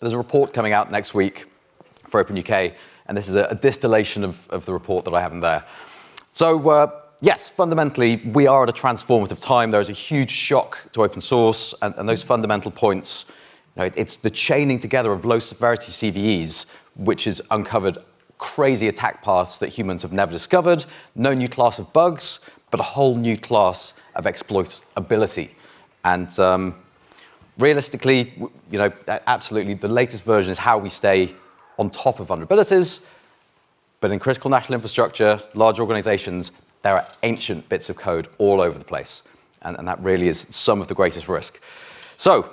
there's a report coming out next week for Open UK, and this is a distillation of the report that I have in there. So yes, fundamentally, we are at a transformative time. There is a huge shock to open source, and those fundamental points, it's the chaining together of low-severity CVEs, which has uncovered crazy attack paths that humans have never discovered, no new class of bugs, but a whole new class of exploitability. And realistically, absolutely, the latest version is how we stay on top of vulnerabilities. But in critical national infrastructure, large organizations, there are ancient bits of code all over the place. And that really is some of the greatest risk. So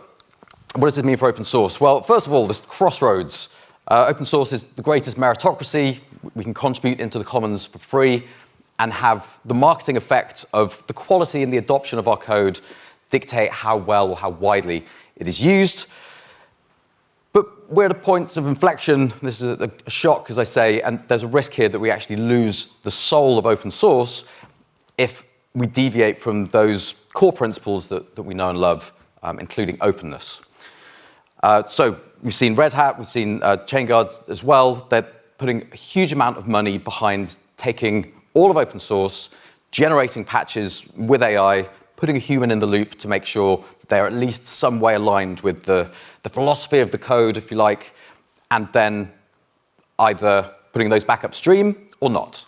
what does this mean for open source? Well, first of all, this crossroads. Open source is the greatest meritocracy. We can contribute into the commons for free and have the marketing effect of the quality and the adoption of our code dictate how well or how widely it is used. But we're at a point of inflection. This is a shock, as I say, and there's a risk here that we actually lose the soul of open source if we deviate from those core principles that we know and love, including openness. So we've seen Red Hat, we've seen ChainGuard as well. They're putting a huge amount of money behind taking all of open source, generating patches with AI, putting a human in the loop to make sure that they're at least some way aligned with the philosophy of the code, if you like, and then either putting those back upstream or not.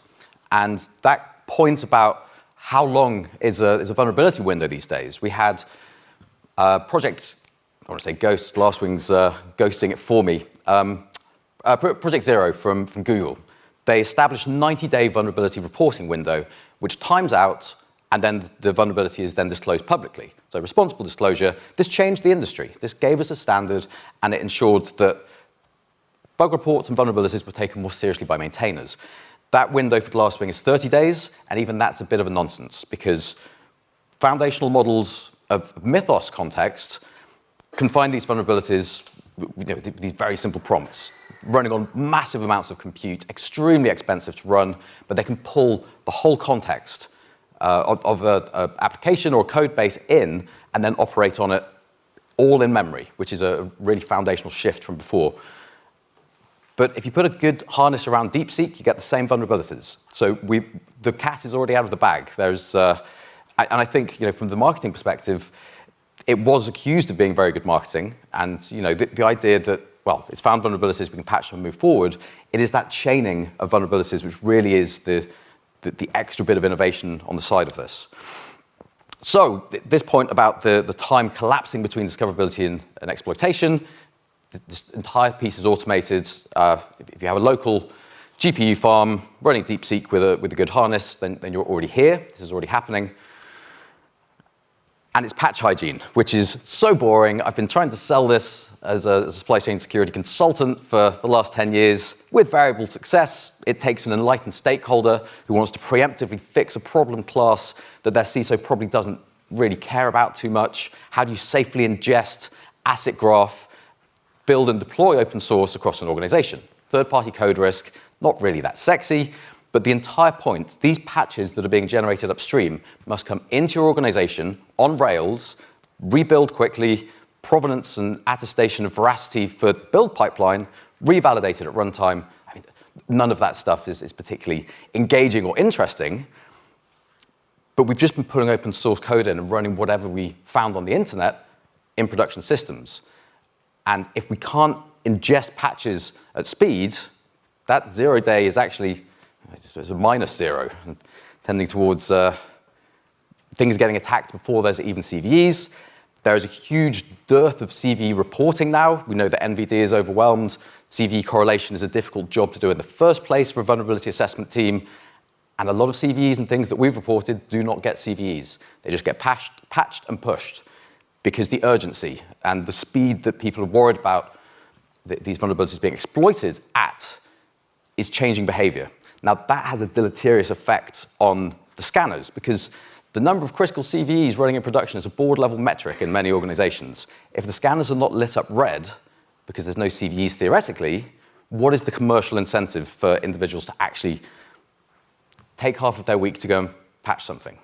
And that point about how long is a vulnerability window these days. We had Project, I want to say Ghost, Glasswing's ghosting it for me, Project Zero from Google. They established a 90-day vulnerability reporting window, which times out, and then the vulnerability is then disclosed publicly. So responsible disclosure. This changed the industry. This gave us a standard, and it ensured that bug reports and vulnerabilities were taken more seriously by maintainers. That window for Glasswing is 30 days, and even that's a bit of a nonsense, because foundational models of Mythos context can find these vulnerabilities, these very simple prompts, running on massive amounts of compute, extremely expensive to run, but they can pull the whole context of an application or a code base in and then operate on it all in memory, which is a really foundational shift from before. But if you put a good harness around DeepSeek, you get the same vulnerabilities. So the cat is already out of the bag. And I think from the marketing perspective, it was accused of being very good marketing. And the idea that, well, it's found vulnerabilities, we can patch them and move forward. It is that chaining of vulnerabilities which really is the extra bit of innovation on the side of this. So this point about the time collapsing between discoverability and exploitation, this entire piece is automated. If you have a local GPU farm running DeepSeek with a good harness, then you're already here. This is already happening. And it's patch hygiene, which is so boring. I've been trying to sell this as a supply chain security consultant for the last 10 years with variable success. It takes an enlightened stakeholder who wants to preemptively fix a problem class that their CISO probably doesn't really care about too much. How do you safely ingest, asset graph, build and deploy open source across an organization? Third-party code risk, not really that sexy. But the entire point, these patches that are being generated upstream must come into your organization on Rails, rebuild quickly, provenance and attestation of veracity for build pipeline, revalidated at runtime. I mean, none of that stuff is particularly engaging or interesting. But we've just been putting open source code in and running whatever we found on the internet in production systems. And if we can't ingest patches at speed, that 0 day is actually it's a -0, tending towards things getting attacked before there's even CVEs. There is a huge dearth of CVE reporting now. We know that NVD is overwhelmed. CVE correlation is a difficult job to do in the first place for a vulnerability assessment team. And a lot of CVEs and things that we've reported do not get CVEs. They just get patched and pushed because the urgency and the speed that people are worried about these vulnerabilities being exploited at is changing behavior. Now, that has a deleterious effect on the scanners because the number of critical CVEs running in production is a board-level metric in many organizations. If the scanners are not lit up red because there's no CVEs theoretically, what is the commercial incentive for individuals to actually take half of their week to go and patch something?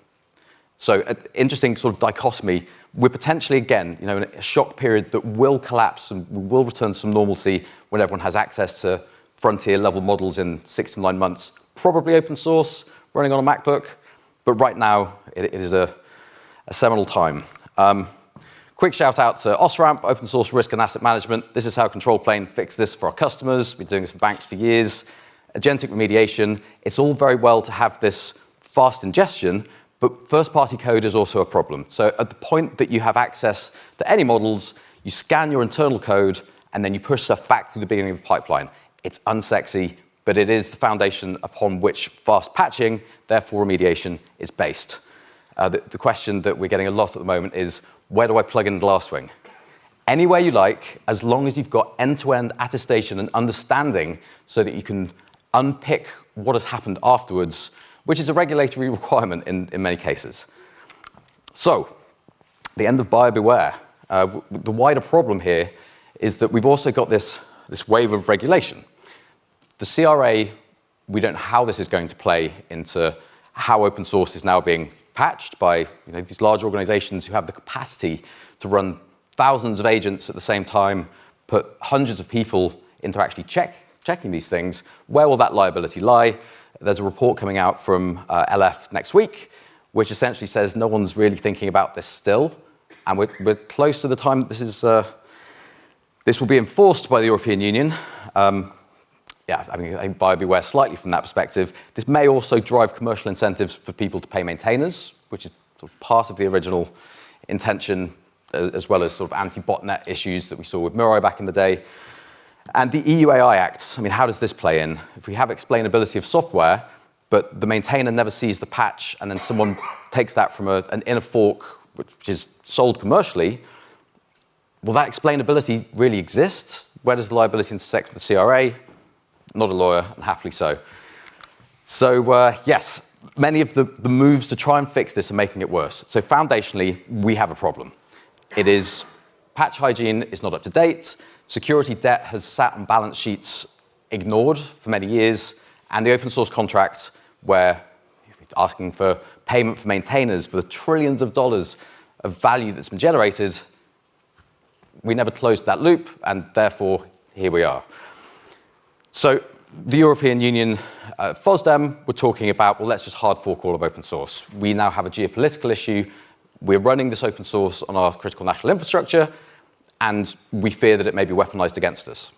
So, interesting sort of dichotomy. we're potentially, again, in a shock period that will collapse and we will return to some normalcy when everyone has access to frontier-level models in 6 to 9 months. Probably open source, running on a MacBook, but right now it is a seminal time. Quick shout out to OSRAMP, Open Source Risk and Asset Management. This is how ControlPlane fixed this for our customers. We've been doing this for banks for years. Agentic remediation. It's all very well to have this fast ingestion, but first-party code is also a problem. So at the point that you have access to any models, you scan your internal code, and then you push stuff back to the beginning of the pipeline. It's unsexy, but it is the foundation upon which fast patching, therefore remediation, is based. The question that we're getting a lot at the moment is, where do I plug in Glasswing? Anywhere you like, as long as you've got end-to-end attestation and understanding so that you can unpick what has happened afterwards, which is a regulatory requirement in many cases. So, the end of buyer beware. The wider problem here is that we've also got this wave of regulation. The CRA, we don't know how this is going to play into how open source is now being patched by these large organizations who have the capacity to run thousands of agents at the same time, put hundreds of people into actually checking these things. Where will that liability lie? There's a report coming out from LF next week, which essentially says no one's really thinking about this still, and we're close to the time that this will be enforced by the European Union. I think buyer beware slightly from that perspective. This may also drive commercial incentives for people to pay maintainers, which is sort of part of the original intention, as well as sort of anti-botnet issues that we saw with Mirai back in the day. And the EU AI Act, how does this play in? If we have explainability of software, but the maintainer never sees the patch, and then someone takes that from an inner fork, which is sold commercially, will that explainability really exist? Where does the liability intersect with the CRA? Not a lawyer, and happily so. So, yes, many of the moves to try and fix this are making it worse. So foundationally, we have a problem. It is patch hygiene is not up to date. Security debt has sat on balance sheets ignored for many years, and the open source contract, where you're asking for payment for maintainers for the trillions of dollars of value that's been generated, we never closed that loop, and therefore, here we are. So the European Union, FOSDEM, were talking about, well, let's just hard fork all of open source. We now have a geopolitical issue. We're running this open source on our critical national infrastructure, and we fear that it may be weaponized against us.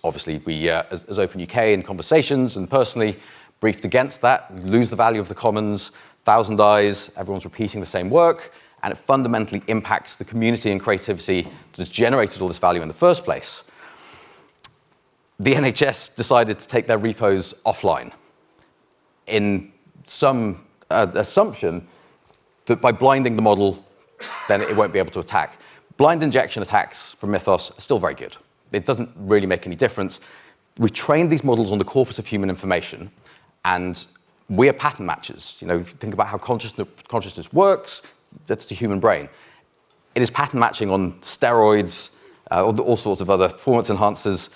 Obviously, we, as Open UK in conversations and personally, briefed against that. We lose the value of the commons, 1,000 eyes, everyone's repeating the same work, and it fundamentally impacts the community and creativity that has generated all this value in the first place. The NHS decided to take their repos offline in some assumption that by blinding the model, then it won't be able to attack. Blind injection attacks from Mythos are still very good. It doesn't really make any difference. We've trained these models on the corpus of human information, and we are pattern matchers. If you think about how consciousness works, that's the human brain. It is pattern matching on steroids, all sorts of other performance enhancers.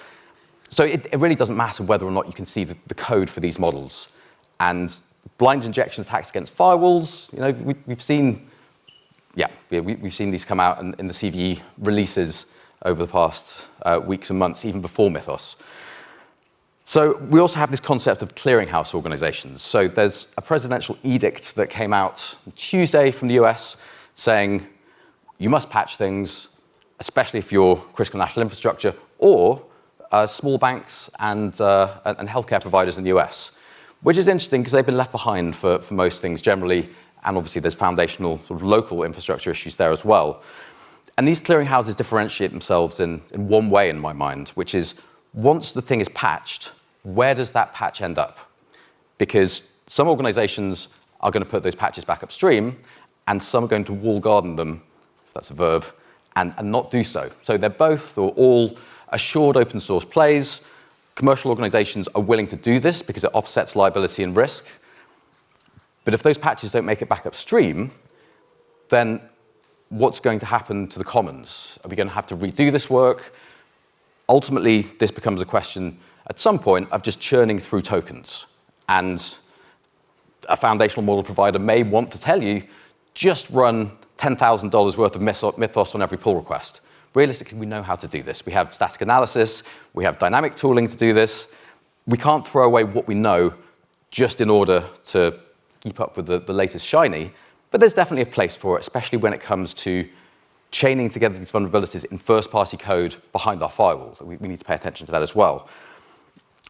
So it really doesn't matter whether or not you can see the code for these models. And blind injection attacks against firewalls, we've seen these come out in the CVE releases over the past weeks and months, even before Mythos. So we also have this concept of clearinghouse organizations. So there's a presidential edict that came out on Tuesday from the US saying you must patch things, especially if you're critical national infrastructure, or small banks and healthcare providers in the US, which is interesting because they've been left behind for most things generally, and obviously there's foundational sort of local infrastructure issues there as well. And these clearinghouses differentiate themselves in one way in my mind, which is once the thing is patched, where does that patch end up? Because some organizations are going to put those patches back upstream, and some are going to wall garden them, if that's a verb, and not do so. So they're both or all assured open source plays. Commercial organizations are willing to do this because it offsets liability and risk. But if those patches don't make it back upstream, then what's going to happen to the commons? Are we going to have to redo this work? Ultimately, this becomes a question at some point of just churning through tokens. And a foundational model provider may want to tell you, just run $10,000 worth of Mythos on every pull request. Realistically, we know how to do this. We have static analysis, we have dynamic tooling to do this. We can't throw away what we know just in order to keep up with the latest shiny, but there's definitely a place for it, especially when it comes to chaining together these vulnerabilities in first-party code behind our firewall. We need to pay attention to that as well.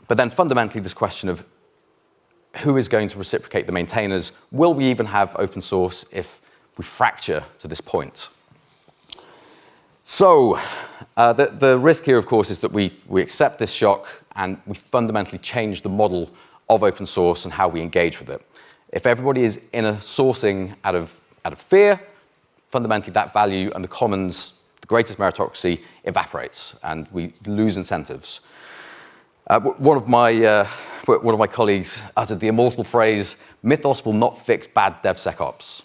But then fundamentally, this question of who is going to reciprocate the maintainers? Will we even have open source if we fracture to this point? So the risk here, of course, is that we accept this shock and we fundamentally change the model of open source and how we engage with it. If everybody is inner sourcing out of fear, fundamentally that value and the commons, the greatest meritocracy, evaporates and we lose incentives. One of my colleagues uttered the immortal phrase, Mythos will not fix bad DevSecOps.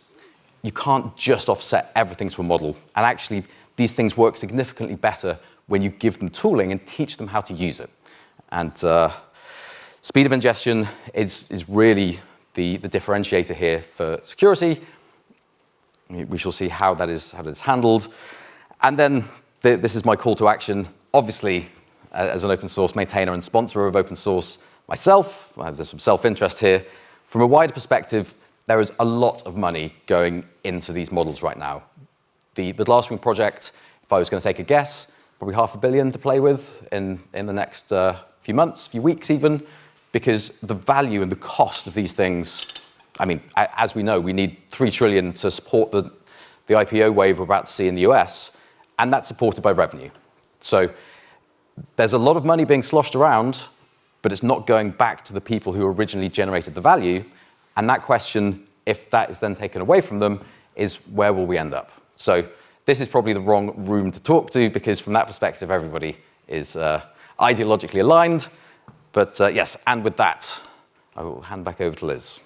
You can't just offset everything to a model. And actually, these things work significantly better when you give them tooling and teach them how to use it. And speed of ingestion is really the differentiator here for security. We shall see how that is handled. And then this is my call to action. Obviously, as an open source maintainer and sponsor of open source myself, there's some self-interest here. From a wider perspective, there is a lot of money going into these models right now. The Glasswing project, if I was going to take a guess, probably $500 million to play with in the next few months, few weeks even, because the value and the cost of these things, I mean, as we know, we need $3 trillion to support the IPO wave we're about to see in the US, and that's supported by revenue. So there's a lot of money being sloshed around, but it's not going back to the people who originally generated the value. And that question, if that is then taken away from them, is where will we end up? So this is probably the wrong room to talk to, because from that perspective, everybody is ideologically aligned. But yes, and with that, I will hand back over to Liz.